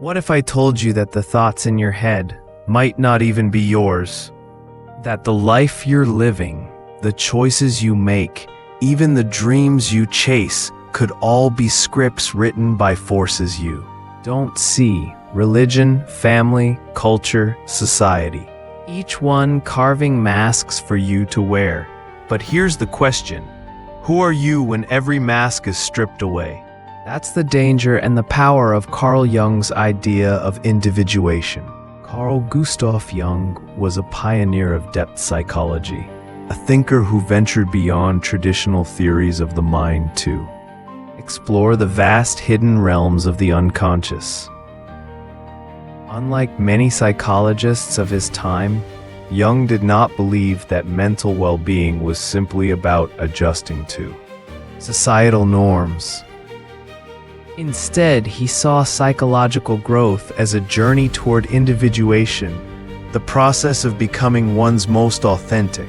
What if I told you that the thoughts in your head might not even be yours? That the life you're living, the choices you make, even the dreams you chase could all be scripts written by forces you don't see. Religion, family, culture, society. Each one carving masks for you to wear. But here's the question. Who are you when every mask is stripped away? That's the danger and the power of Carl Jung's idea of individuation. Carl Gustav Jung was a pioneer of depth psychology, a thinker who ventured beyond traditional theories of the mind to explore the vast hidden realms of the unconscious. Unlike many psychologists of his time, Jung did not believe that mental well-being was simply about adjusting to societal norms. Instead, he saw psychological growth as a journey toward individuation, the process of becoming one's most authentic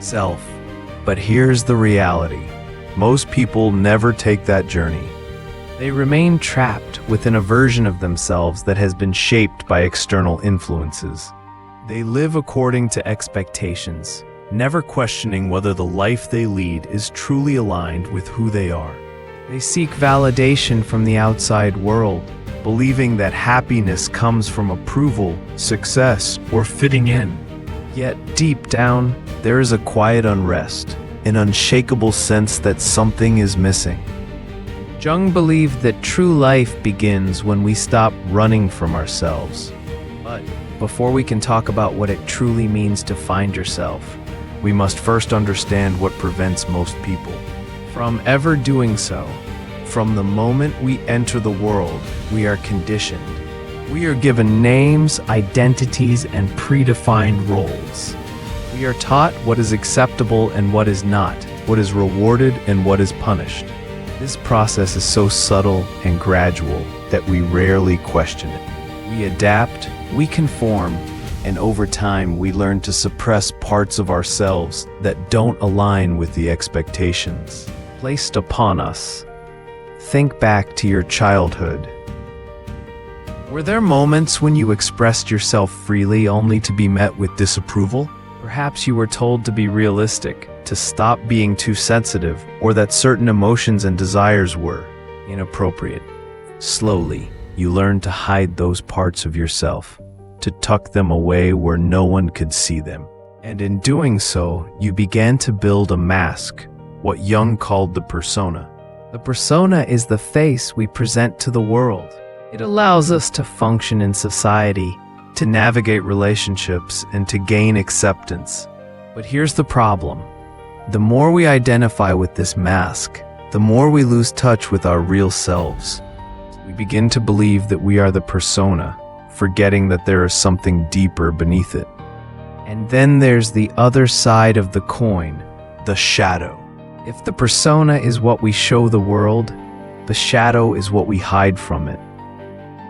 self. But here's the reality. Most people never take that journey. They remain trapped within a version of themselves that has been shaped by external influences. They live according to expectations, never questioning whether the life they lead is truly aligned with who they are. They seek validation from the outside world, believing that happiness comes from approval, success, or fitting in. Yet deep down, there is a quiet unrest, an unshakable sense that something is missing. Jung believed that true life begins when we stop running from ourselves. But before we can talk about what it truly means to find yourself, we must first understand what prevents most people from ever doing so. From the moment we enter the world, we are conditioned. We are given names, identities, and predefined roles. We are taught what is acceptable and what is not, what is rewarded and what is punished. This process is so subtle and gradual that we rarely question it. We adapt, we conform, and over time we learn to suppress parts of ourselves that don't align with the expectations placed upon us. Think back to your childhood. Were there moments when you expressed yourself freely only to be met with disapproval? Perhaps you were told to be realistic, to stop being too sensitive, or that certain emotions and desires were inappropriate. Slowly, you learned to hide those parts of yourself, to tuck them away where no one could see them. And in doing so, you began to build a mask, what Jung called the persona. The persona is the face we present to the world. It allows us to function in society, to navigate relationships, and to gain acceptance. But here's the problem. The more we identify with this mask, the more we lose touch with our real selves. We begin to believe that we are the persona, forgetting that there is something deeper beneath it. And then there's the other side of the coin, the shadow. If the persona is what we show the world, the shadow is what we hide from it.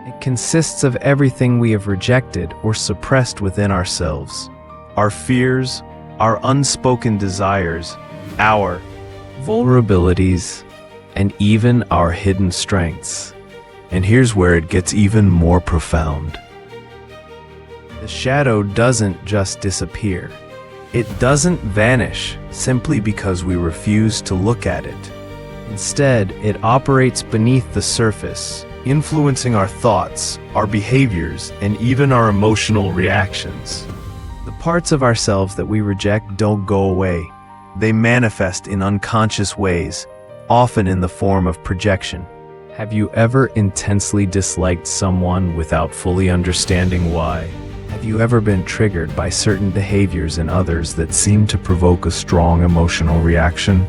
It consists of everything we have rejected or suppressed within ourselves. Our fears, our unspoken desires, our vulnerabilities, and even our hidden strengths. And here's where it gets even more profound. The shadow doesn't just disappear. It doesn't vanish simply because we refuse to look at it. Instead, it operates beneath the surface, influencing our thoughts, our behaviors, and even our emotional reactions. The parts of ourselves that we reject don't go away. They manifest in unconscious ways, often in the form of projection. Have you ever intensely disliked someone without fully understanding why? Have you ever been triggered by certain behaviors in others that seem to provoke a strong emotional reaction?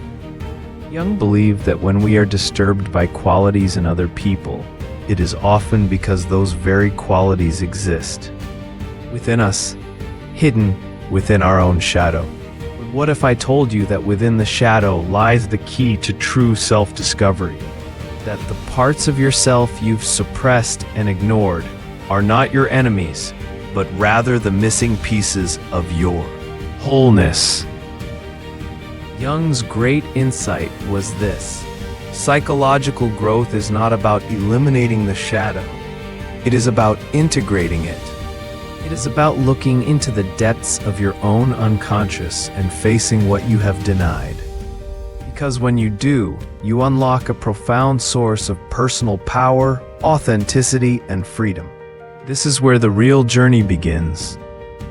Jung believed that when we are disturbed by qualities in other people, it is often because those very qualities exist within us, hidden within our own shadow. But what if I told you that within the shadow lies the key to true self-discovery? That the parts of yourself you've suppressed and ignored are not your enemies, but rather the missing pieces of your wholeness. Jung's great insight was this: psychological growth is not about eliminating the shadow. It is about integrating it. It is about looking into the depths of your own unconscious and facing what you have denied. Because when you do, you unlock a profound source of personal power, authenticity, and freedom. This is where the real journey begins.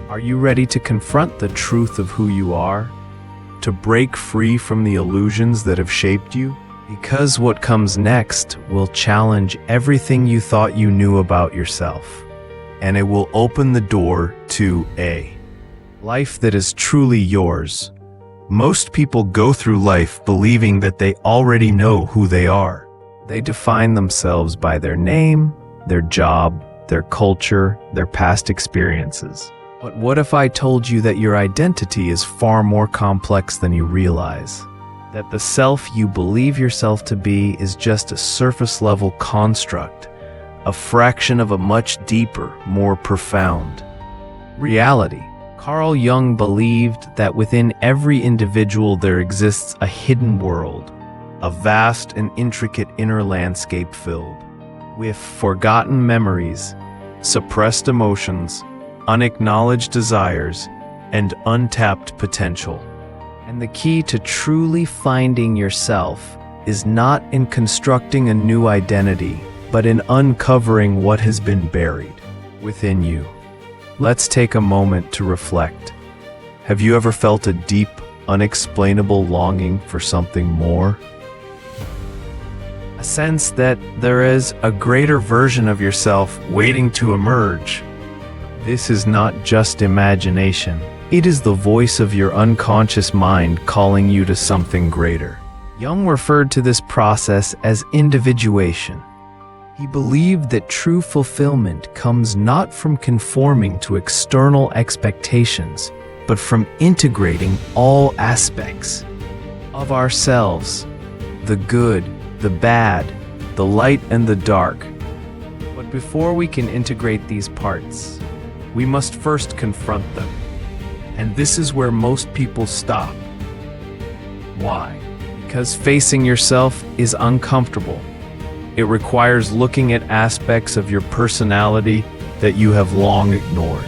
Are you ready to confront the truth of who you are? To break free from the illusions that have shaped you? Because what comes next will challenge everything you thought you knew about yourself. And it will open the door to a life that is truly yours. Most people go through life believing that they already know who they are. They define themselves by their name, their job, their culture, their past experiences. But what if I told you that your identity is far more complex than you realize? That the self you believe yourself to be is just a surface-level construct, a fraction of a much deeper, more profound reality. Carl Jung believed that within every individual there exists a hidden world, a vast and intricate inner landscape filled with forgotten memories, suppressed emotions, unacknowledged desires, and untapped potential. And the key to truly finding yourself is not in constructing a new identity, but in uncovering what has been buried within you. Let's take a moment to reflect. Have you ever felt a deep, unexplainable longing for something more? A sense that there is a greater version of yourself waiting to emerge. This is not just imagination. It is the voice of your unconscious mind calling you to something greater. Jung referred to this process as individuation. He believed that true fulfillment comes not from conforming to external expectations, but from integrating all aspects of ourselves, the good, the bad, the light and the dark. But before we can integrate these parts, we must first confront them. And this is where most people stop. Why? Because facing yourself is uncomfortable. It requires looking at aspects of your personality that you have long ignored.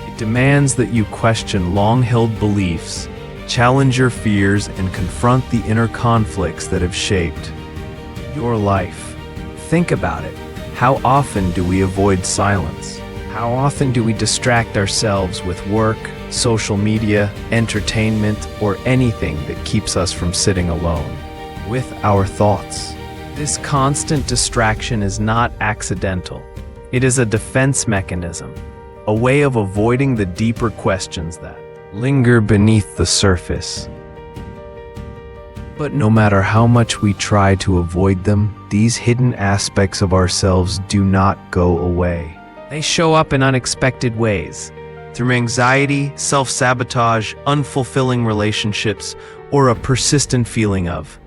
It demands that you question long-held beliefs, challenge your fears, and confront the inner conflicts that have shaped your life. Think about it. How often do we avoid silence? How often do we distract ourselves with work, social media, entertainment, or anything that keeps us from sitting alone with our thoughts? This constant distraction is not accidental. It is a defense mechanism, a way of avoiding the deeper questions that linger beneath the surface. But no matter how much we try to avoid them, these hidden aspects of ourselves do not go away. They show up in unexpected ways, through anxiety, self-sabotage, unfulfilling relationships, or a persistent feeling of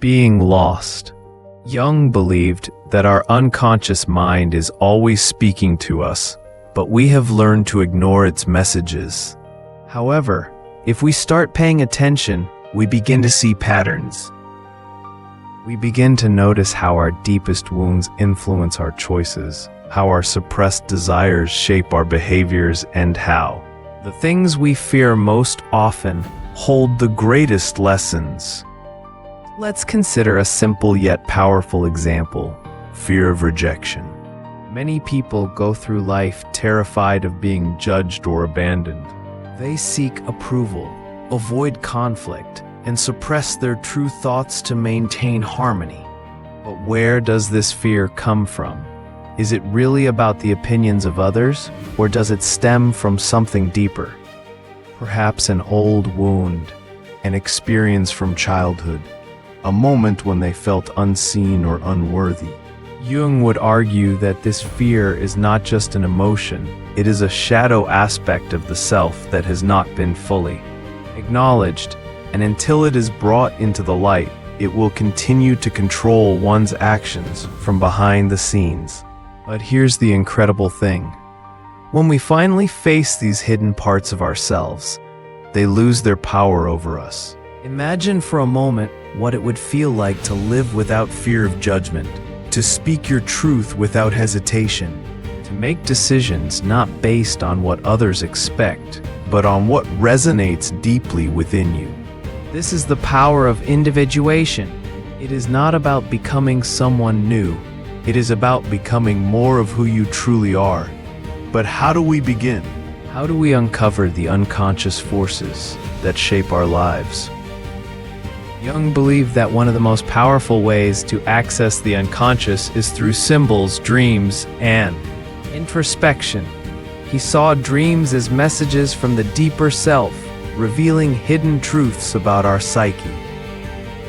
being lost. Jung believed that our unconscious mind is always speaking to us, but we have learned to ignore its messages. However, if we start paying attention, we begin to see patterns. We begin to notice how our deepest wounds influence our choices, how our suppressed desires shape our behaviors, and how the things we fear most often hold the greatest lessons. Let's consider a simple yet powerful example: fear of rejection. Many people go through life terrified of being judged or abandoned. They seek approval, avoid conflict, and suppress their true thoughts to maintain harmony. But where does this fear come from? Is it really about the opinions of others, or does it stem from something deeper? Perhaps an old wound, an experience from childhood, a moment when they felt unseen or unworthy. Jung would argue that this fear is not just an emotion, it is a shadow aspect of the self that has not been fully acknowledged, and until it is brought into the light, it will continue to control one's actions from behind the scenes. But here's the incredible thing. When we finally face these hidden parts of ourselves, they lose their power over us. Imagine for a moment what it would feel like to live without fear of judgment, to to speak your truth without hesitation, to make decisions not based on what others expect, but on what resonates deeply within you. This is the power of individuation. It is not about becoming someone new. It is about becoming more of who you truly are. But how do we begin? How do we uncover the unconscious forces that shape our lives? Jung believed that one of the most powerful ways to access the unconscious is through symbols, dreams, and introspection. He saw dreams as messages from the deeper self, revealing hidden truths about our psyche.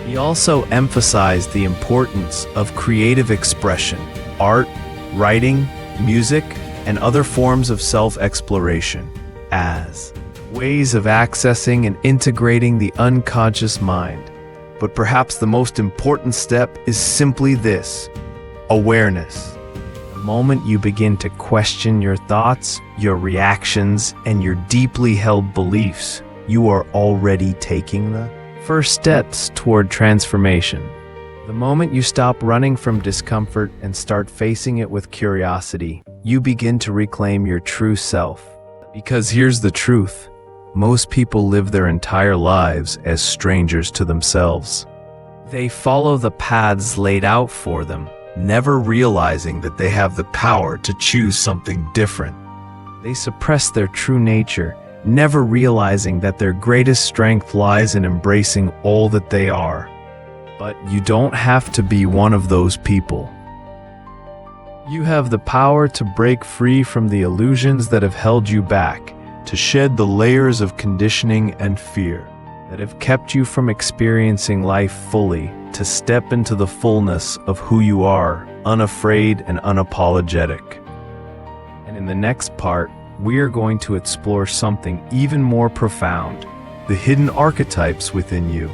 He also emphasized the importance of creative expression, art, writing, music, and other forms of self-exploration as ways of accessing and integrating the unconscious mind. But perhaps the most important step is simply this: awareness. The moment you begin to question your thoughts, your reactions, and your deeply held beliefs, you are already taking the first steps toward transformation. The moment you stop running from discomfort and start facing it with curiosity, you begin to reclaim your true self. Because here's the truth: most people live their entire lives as strangers to themselves. They follow the paths laid out for them, never realizing that they have the power to choose something different. They suppress their true nature, never realizing that their greatest strength lies in embracing all that they are. But you don't have to be one of those people. You have the power to break free from the illusions that have held you back, to shed the layers of conditioning and fear that have kept you from experiencing life fully, to step into the fullness of who you are, unafraid and unapologetic. And in the next part, we are going to explore something even more profound: the hidden archetypes within you.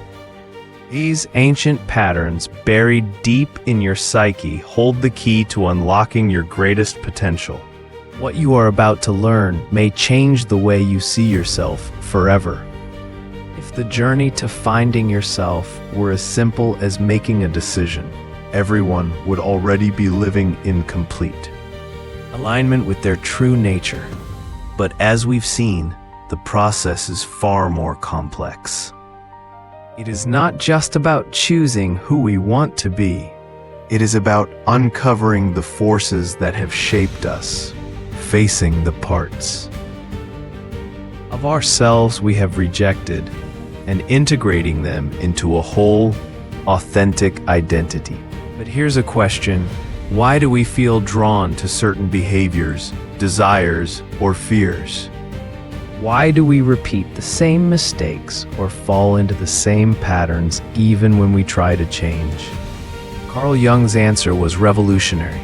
These ancient patterns buried deep in your psyche hold the key to unlocking your greatest potential. What you are about to learn may change the way you see yourself forever. If the journey to finding yourself were as simple as making a decision, everyone would already be living in complete alignment with their true nature. But as we've seen, the process is far more complex. It is not just about choosing who we want to be. It is about uncovering the forces that have shaped us, facing the parts of ourselves we have rejected, and integrating them into a whole, authentic identity. But here's a question: why do we feel drawn to certain behaviors, desires, or fears? Why do we repeat the same mistakes or fall into the same patterns even when we try to change? Carl Jung's answer was revolutionary.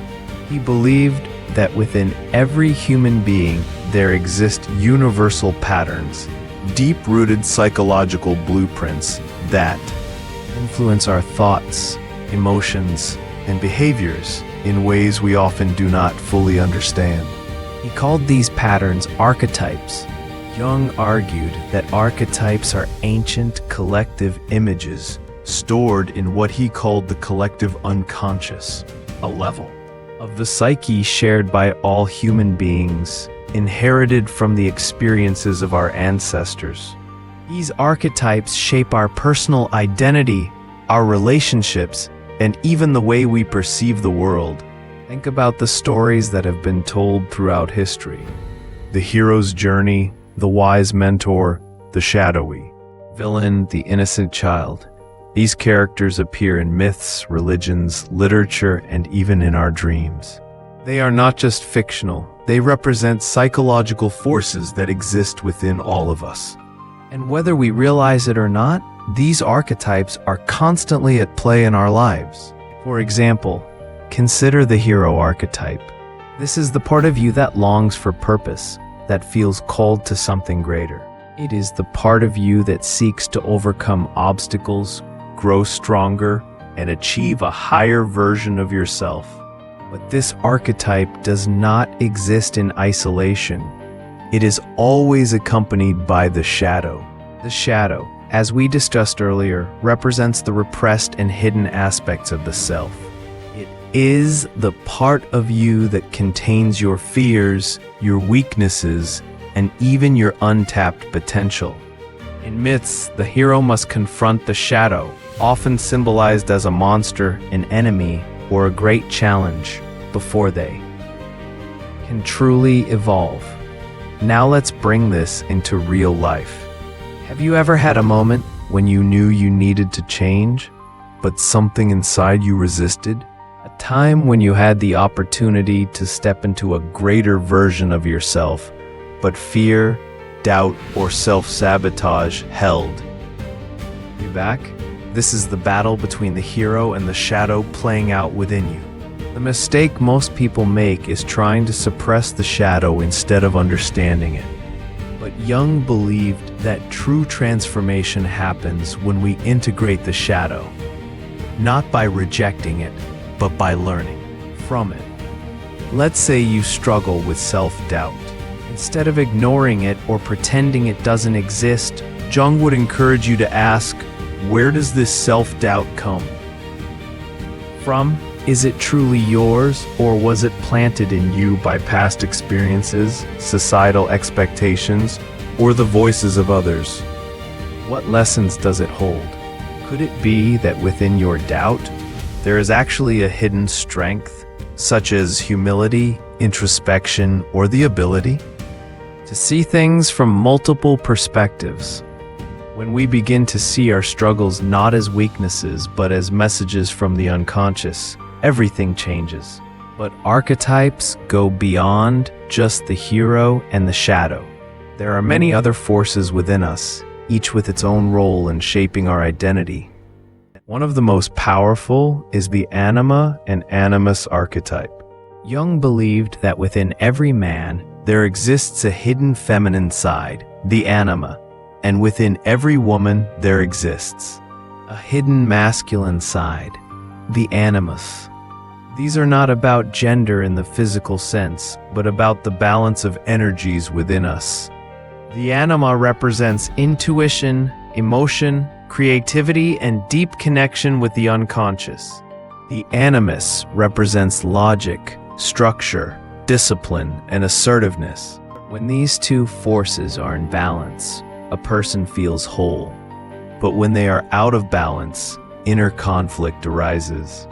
He believed that within every human being there exist universal patterns, deep-rooted psychological blueprints that influence our thoughts, emotions, and behaviors in ways we often do not fully understand. He called these patterns archetypes. Jung argued that archetypes are ancient collective images stored in what he called the collective unconscious, a level of the psyche shared by all human beings, inherited from the experiences of our ancestors. These archetypes shape our personal identity, our relationships, and even the way we perceive the world. Think about the stories that have been told throughout history: the hero's journey, the wise mentor, the shadowy villain, the innocent child. These characters appear in myths, religions, literature, and even in our dreams. They are not just fictional, they represent psychological forces that exist within all of us. And whether we realize it or not, these archetypes are constantly at play in our lives. For example, consider the hero archetype. This is the part of you that longs for purpose, that feels called to something greater. It is the part of you that seeks to overcome obstacles, grow stronger, and achieve a higher version of yourself. But this archetype does not exist in isolation. It is always accompanied by the shadow. The shadow, as we discussed earlier, represents the repressed and hidden aspects of the self. It is the part of you that contains your fears, your weaknesses, and even your untapped potential. In myths, the hero must confront the shadow, often symbolized as a monster, an enemy, or a great challenge, before they can truly evolve. Now let's bring this into real life. Have you ever had a moment when you knew you needed to change, but something inside you resisted? A time when you had the opportunity to step into a greater version of yourself, but fear, doubt, or self-sabotage held you back? This is the battle between the hero and the shadow playing out within you. The mistake most people make is trying to suppress the shadow instead of understanding it. But Jung believed that true transformation happens when we integrate the shadow, not by rejecting it, but by learning from it. Let's say you struggle with self-doubt. Instead of ignoring it or pretending it doesn't exist, Jung would encourage you to ask, where does this self-doubt come from? Is it truly yours, or was it planted in you by past experiences, societal expectations, or the voices of others? What lessons does it hold? Could it be that within your doubt, there is actually a hidden strength, such as humility, introspection, or the ability to see things from multiple perspectives? When we begin to see our struggles not as weaknesses, but as messages from the unconscious, everything changes. But archetypes go beyond just the hero and the shadow. There are many other forces within us, each with its own role in shaping our identity. One of the most powerful is the anima and animus archetype. Jung believed that within every man, there exists a hidden feminine side, the anima, and within every woman, there exists a hidden masculine side, the animus. These are not about gender in the physical sense, but about the balance of energies within us. The anima represents intuition, emotion, creativity, and deep connection with the unconscious. The animus represents logic, structure, discipline, and assertiveness. When these two forces are in balance, a person feels whole. But when they are out of balance, inner conflict arises.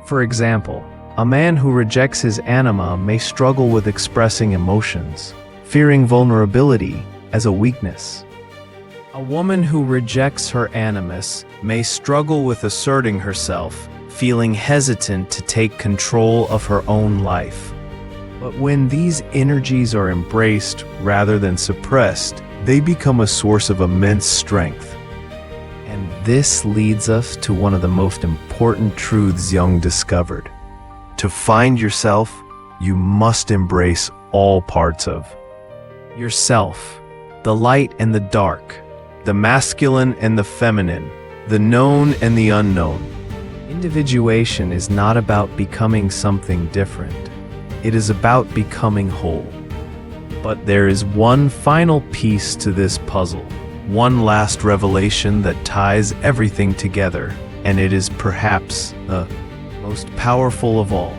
For example, a man who rejects his anima may struggle with expressing emotions, fearing vulnerability as a weakness. A woman who rejects her animus may struggle with asserting herself, feeling hesitant to take control of her own life. But when these energies are embraced rather than suppressed, they become a source of immense strength. And this leads us to one of the most important truths Jung discovered. To find yourself, you must embrace all parts of yourself, the light and the dark, the masculine and the feminine, the known and the unknown. Individuation is not about becoming something different. It is about becoming whole. But there is one final piece to this puzzle. One last revelation that ties everything together, and it is perhaps the most powerful of all.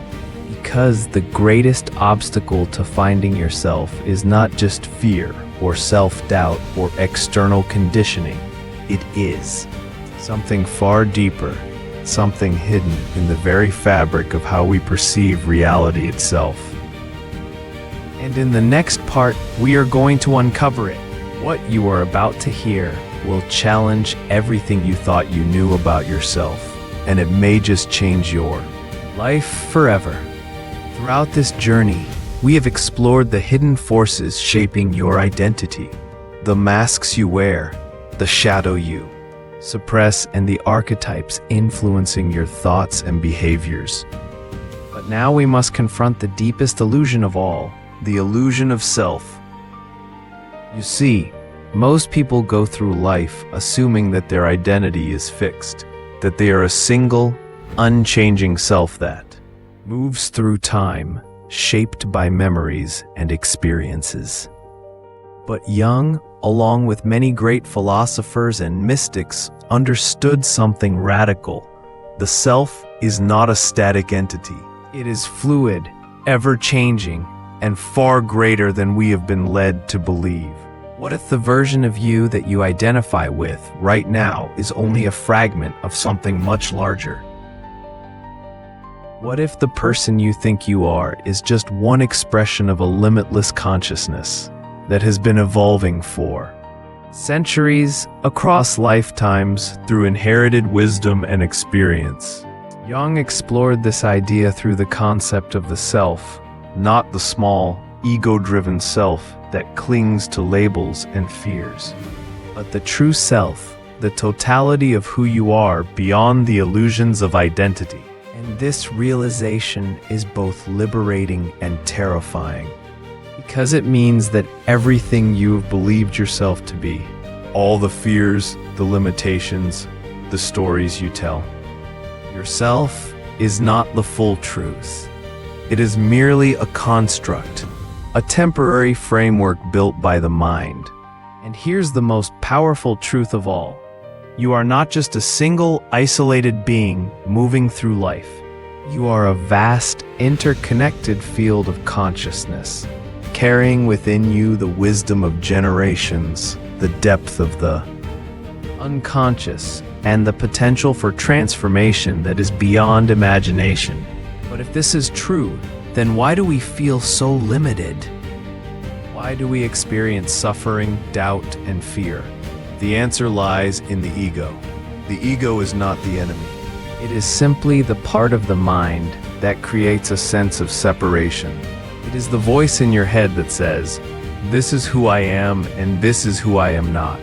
Because the greatest obstacle to finding yourself is not just fear or self-doubt or external conditioning. It is something far deeper, something hidden in the very fabric of how we perceive reality itself. And in the next part, we are going to uncover it. What you are about to hear will challenge everything you thought you knew about yourself, and it may just change your life forever. Throughout this journey, we have explored the hidden forces shaping your identity, the masks you wear, the shadow you suppress, and the archetypes influencing your thoughts and behaviors. But now we must confront the deepest illusion of all, the illusion of self. You see, most people go through life assuming that their identity is fixed, that they are a single, unchanging self that moves through time, shaped by memories and experiences. But Jung, along with many great philosophers and mystics, understood something radical. The self is not a static entity. It is fluid, ever-changing, and far greater than we have been led to believe. What if the version of you that you identify with right now is only a fragment of something much larger? What if the person you think you are is just one expression of a limitless consciousness that has been evolving for centuries, across lifetimes, through inherited wisdom and experience? Jung explored this idea through the concept of the self, not the small, ego-driven self that clings to labels and fears, but the true self, the totality of who you are beyond the illusions of identity. And this realization is both liberating and terrifying, because it means that everything you have believed yourself to be, all the fears, the limitations, the stories you tell, yourself is not the full truth. It is merely a construct, a temporary framework built by the mind. And here's the most powerful truth of all. You are not just a single, isolated being moving through life. You are a vast, interconnected field of consciousness, carrying within you the wisdom of generations, the depth of the unconscious, and the potential for transformation that is beyond imagination. But if this is true, then why do we feel so limited? Why do we experience suffering, doubt, and fear? The answer lies in the ego. The ego is not the enemy. It is simply the part of the mind that creates a sense of separation. It is the voice in your head that says, "This is who I am and this is who I am not."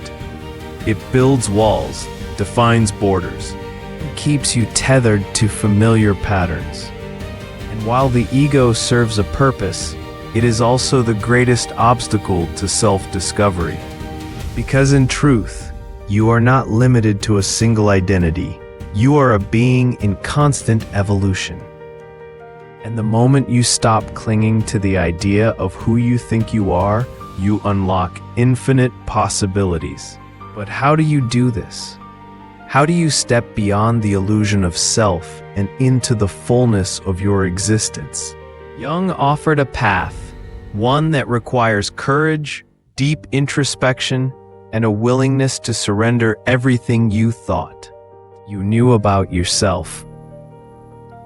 It builds walls, defines borders, and keeps you tethered to familiar patterns. And while the ego serves a purpose, it is also the greatest obstacle to self-discovery. Because in truth, you are not limited to a single identity. You are a being in constant evolution. And the moment you stop clinging to the idea of who you think you are, you unlock infinite possibilities. But how do you do this? How do you step beyond the illusion of self and into the fullness of your existence? Jung offered a path, one that requires courage, deep introspection, and a willingness to surrender everything you thought you knew about yourself.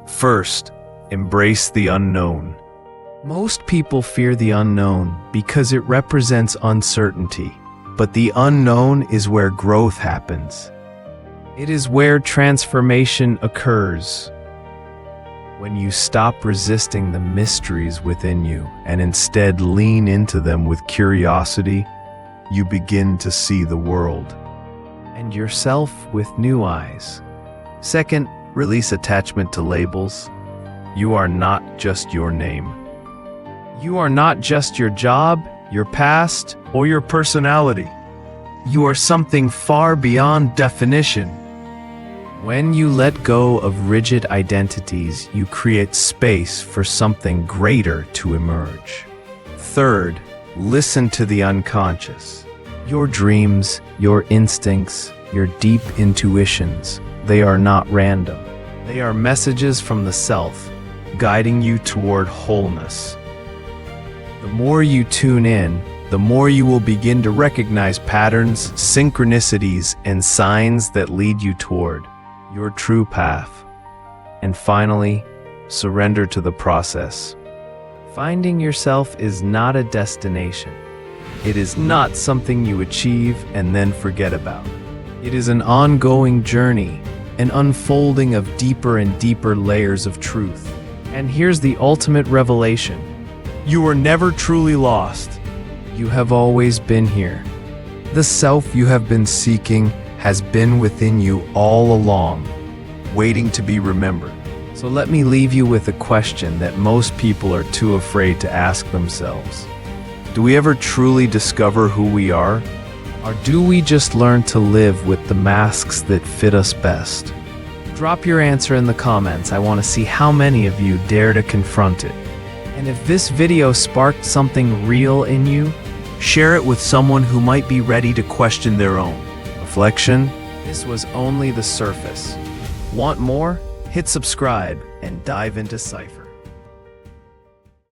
First, embrace the unknown. Most people fear the unknown because it represents uncertainty, but the unknown is where growth happens. It is where transformation occurs. When you stop resisting the mysteries within you and instead lean into them with curiosity, you begin to see the world and yourself with new eyes. Second, release attachment to labels. You are not just your name. You are not just your job, your past, or your personality. You are something far beyond definition. When you let go of rigid identities, you create space for something greater to emerge. Third, listen to the unconscious. Your dreams, your instincts, your deep intuitions, they are not random. They are messages from the self, guiding you toward wholeness. The more you tune in, the more you will begin to recognize patterns, synchronicities, and signs that lead you toward your true path. And finally, surrender to the process. Finding yourself is not a destination. It is not something you achieve and then forget about. It is an ongoing journey, an unfolding of deeper and deeper layers of truth. And here's the ultimate revelation. You were never truly lost. You have always been here. The self you have been seeking has been within you all along, waiting to be remembered. So let me leave you with a question that most people are too afraid to ask themselves. Do we ever truly discover who we are? Or do we just learn to live with the masks that fit us best? Drop your answer in the comments. I want to see how many of you dare to confront it. And if this video sparked something real in you, share it with someone who might be ready to question their own reflection. This was only the surface. Want more? Hit subscribe and dive into Cypher.